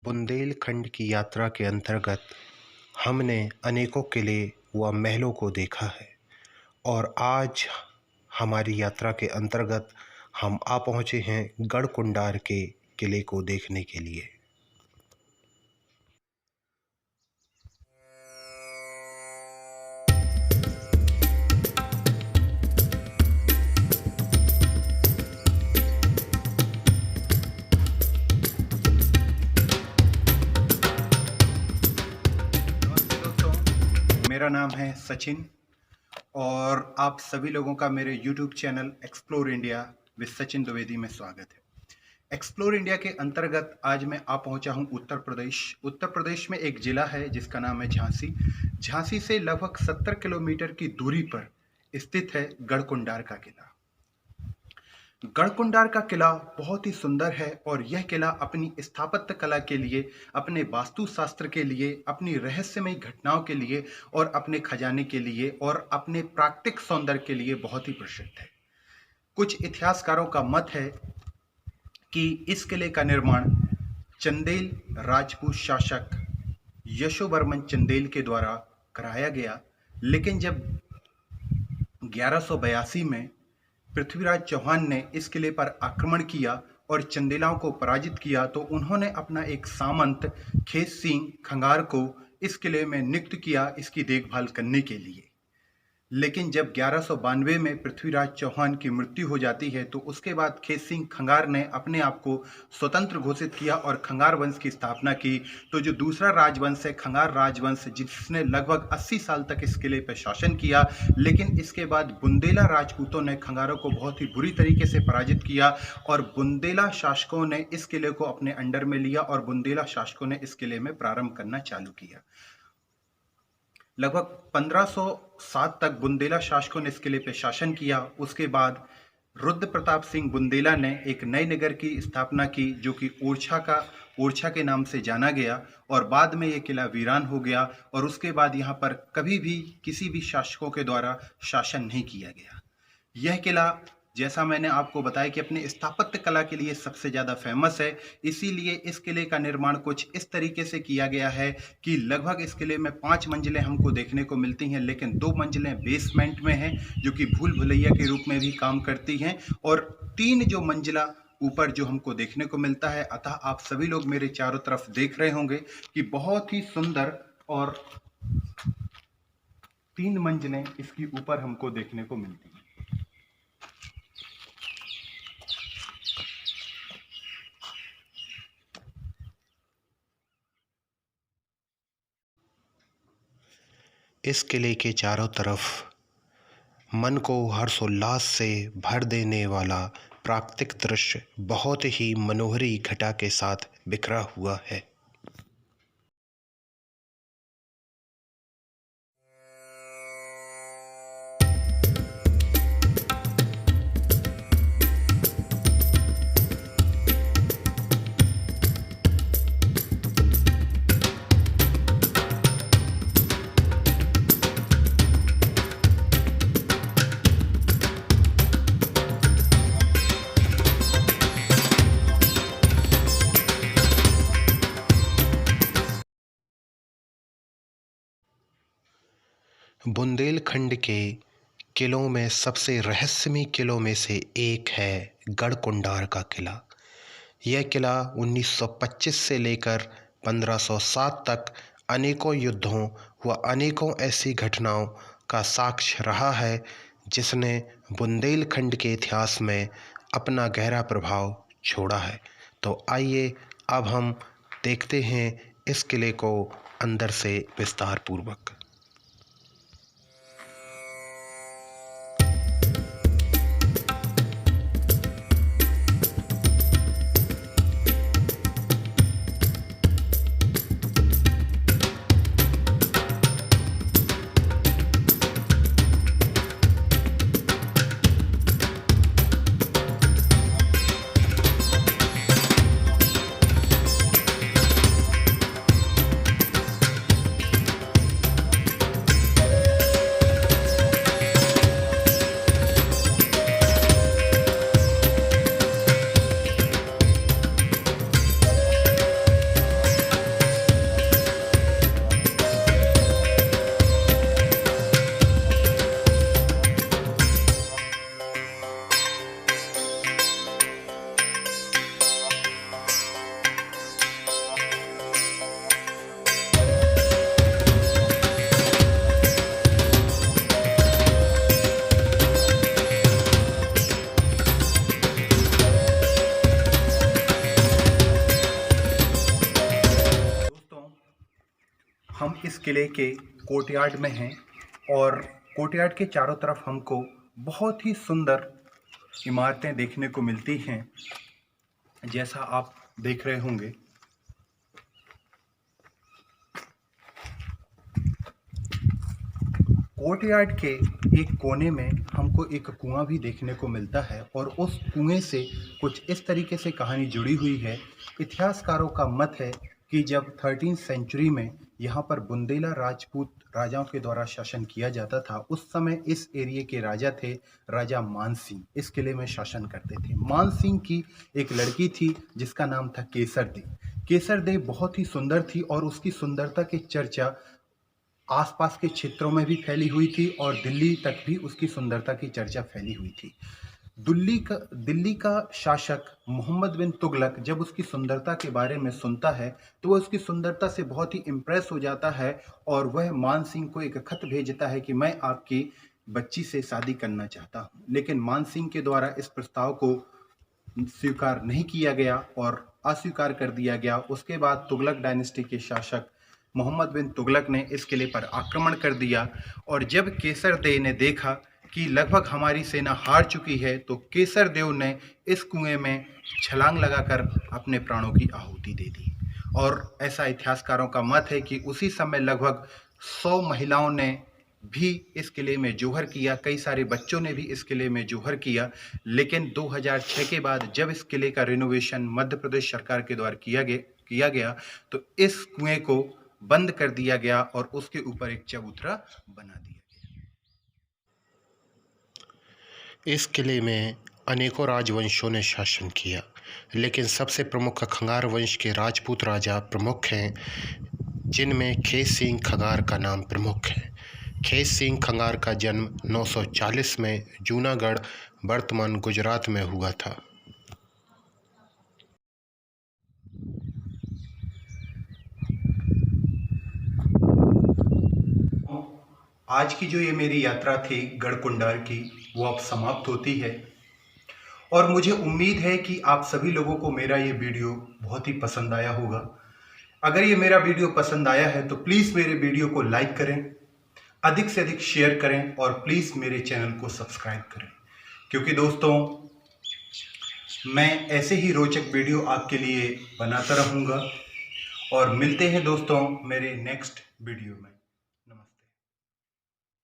बुंदेलखंड की यात्रा के अंतर्गत हमने अनेकों किले व महलों को देखा है और आज हमारी यात्रा के अंतर्गत हम आ पहुँचे हैं गढ़कुंडार के किले को देखने के लिए। मेरा नाम है सचिन और आप सभी लोगों का मेरे YouTube channel explore India with Sachin Dwivedi में स्वागत है। एक्सप्लोर इंडिया के अंतर्गत आज मैं आ पहुंचा हूं उत्तर प्रदेश। उत्तर प्रदेश में एक जिला है जिसका नाम है झांसी। झांसी से लगभग 70 किलोमीटर की दूरी पर स्थित है गढ़कुंडार का किला। गढ़कुंडार का किला बहुत ही सुंदर है और यह किला अपनी स्थापत्य कला के लिए, अपने वास्तुशास्त्र के लिए, अपनी रहस्यमय घटनाओं के लिए और अपने खजाने के लिए और अपने प्राकृतिक सौंदर्य के लिए बहुत ही प्रसिद्ध है। कुछ इतिहासकारों का मत है कि इस किले का निर्माण चंदेल राजपूत शासक यशोवर्मन चंदेल के द्वारा कराया गया, लेकिन जब 1182 में पृथ्वीराज चौहान ने इस किले पर आक्रमण किया और चंदेलाओं को पराजित किया तो उन्होंने अपना एक सामंत खेत सिंह खंगार को इस किले में नियुक्त किया इसकी देखभाल करने के लिए। लेकिन जब 1192 में पृथ्वीराज चौहान की मृत्यु हो जाती है तो उसके बाद खेत सिंह खंगार ने अपने आप को स्वतंत्र घोषित किया और खंगार वंश की स्थापना की। तो जो दूसरा राजवंश है खंगार राजवंश, जिसने लगभग 80 साल तक इस किले पर शासन किया, लेकिन इसके बाद बुंदेला राजपूतों ने खंगारों को बहुत ही बुरी तरीके से पराजित किया और बुंदेला शासकों ने इस किले को अपने अंडर में लिया और बुंदेला शासकों ने इस किले में प्रारंभ करना चालू किया। लगभग 1507 तक बुंदेला शासकों ने इस किले पर शासन किया। उसके बाद रुद्र प्रताप सिंह बुंदेला ने एक नए नगर की स्थापना की जो कि ओरछा के नाम से जाना गया और बाद में यह किला वीरान हो गया और उसके बाद यहाँ पर कभी भी किसी भी शासकों के द्वारा शासन नहीं किया गया। यह किला, जैसा मैंने आपको बताया कि अपने स्थापत्य कला के लिए सबसे ज़्यादा फेमस है, इसीलिए इस किले का निर्माण कुछ इस तरीके से किया गया है कि लगभग इस किले में 5 मंजिलें हमको देखने को मिलती हैं, लेकिन 2 मंजिलें बेसमेंट में हैं जो कि भूल भुलैया के रूप में भी काम करती हैं और 3 जो मंजिला ऊपर जो हमको देखने को मिलता है। अतः आप सभी लोग मेरे चारों तरफ देख रहे होंगे कि बहुत ही सुंदर और 3 मंजिलें इसकी ऊपर हमको देखने को मिलती हैं। इस किले के चारों तरफ मन को हर्षोल्लास से भर देने वाला प्राकृतिक दृश्य बहुत ही मनोहरी घटा के साथ बिखरा हुआ है। बुंदेलखंड के किलों में सबसे रहस्यमयी किलों में से एक है गढ़कुंडार का किला। यह किला 1925 से लेकर 1507 तक अनेकों युद्धों व अनेकों ऐसी घटनाओं का साक्ष्य रहा है जिसने बुंदेलखंड के इतिहास में अपना गहरा प्रभाव छोड़ा है। तो आइए अब हम देखते हैं इस किले को अंदर से विस्तार पूर्वक। किले के कोर्टयार्ड में हैं और कोर्टयार्ड के चारों तरफ हमको बहुत ही सुंदर इमारतें देखने को मिलती हैं, जैसा आप देख रहे होंगे। कोर्टयार्ड के एक कोने में हमको एक कुआं भी देखने को मिलता है और उस कुएं से कुछ इस तरीके से कहानी जुड़ी हुई है। इतिहासकारों का मत है कि जब 13वीं सेंचुरी में यहाँ पर बुंदेला राजपूत राजाओं के द्वारा शासन किया जाता था, उस समय इस एरिया के राजा थे राजा मानसिंह। इस किले में शासन करते थे। मानसिंह की एक लड़की थी जिसका नाम था केसरदे। केसरदे बहुत ही सुंदर थी और उसकी सुंदरता की चर्चा आसपास के क्षेत्रों में भी फैली हुई थी और दिल्ली तक भी उसकी सुंदरता की चर्चा फैली हुई थी। दिल्ली का शासक मोहम्मद बिन तुगलक जब उसकी सुंदरता के बारे में सुनता है तो वह उसकी सुंदरता से बहुत ही इम्प्रेस हो जाता है और वह मान सिंह को एक खत भेजता है कि मैं आपकी बच्ची से शादी करना चाहता हूँ। लेकिन मान सिंह के द्वारा इस प्रस्ताव को स्वीकार नहीं किया गया और अस्वीकार कर दिया गया। उसके बाद तुगलक डायनेस्टी के शासक मोहम्मद बिन तुगलक ने इस किले पर आक्रमण कर दिया और जब केसरदे ने देखा कि लगभग हमारी सेना हार चुकी है तो केसरदेव ने इस कुएं में छलांग लगाकर अपने प्राणों की आहुति दे दी। और ऐसा इतिहासकारों का मत है कि उसी समय लगभग 100 महिलाओं ने भी इस किले में जोहर किया, कई सारे बच्चों ने भी इस किले में जोहर किया। लेकिन 2006 के बाद जब इस किले का रिनोवेशन मध्य प्रदेश सरकार के द्वारा किया गया तो इस कुएं को बंद कर दिया गया और उसके ऊपर एक चबूतरा बना दिया गया। इस किले में अनेकों राजवंशों ने शासन किया, लेकिन सबसे प्रमुख खंगार वंश के राजपूत राजा प्रमुख हैं, जिनमें खेस सिंह खंगार का नाम प्रमुख है। खेस सिंह खंगार का जन्म 940 में जूनागढ़ वर्तमान गुजरात में हुआ था। आज की जो ये मेरी यात्रा थी गढ़कुंडार की, वो अब समाप्त होती है और मुझे उम्मीद है कि आप सभी लोगों को मेरा ये वीडियो बहुत ही पसंद आया होगा। अगर ये मेरा वीडियो पसंद आया है तो प्लीज़ मेरे वीडियो को लाइक करें, अधिक से अधिक शेयर करें और प्लीज़ मेरे चैनल को सब्सक्राइब करें, क्योंकि दोस्तों मैं ऐसे ही रोचक वीडियो आपके लिए बनाता रहूँगा। और मिलते हैं दोस्तों मेरे नेक्स्ट वीडियो में।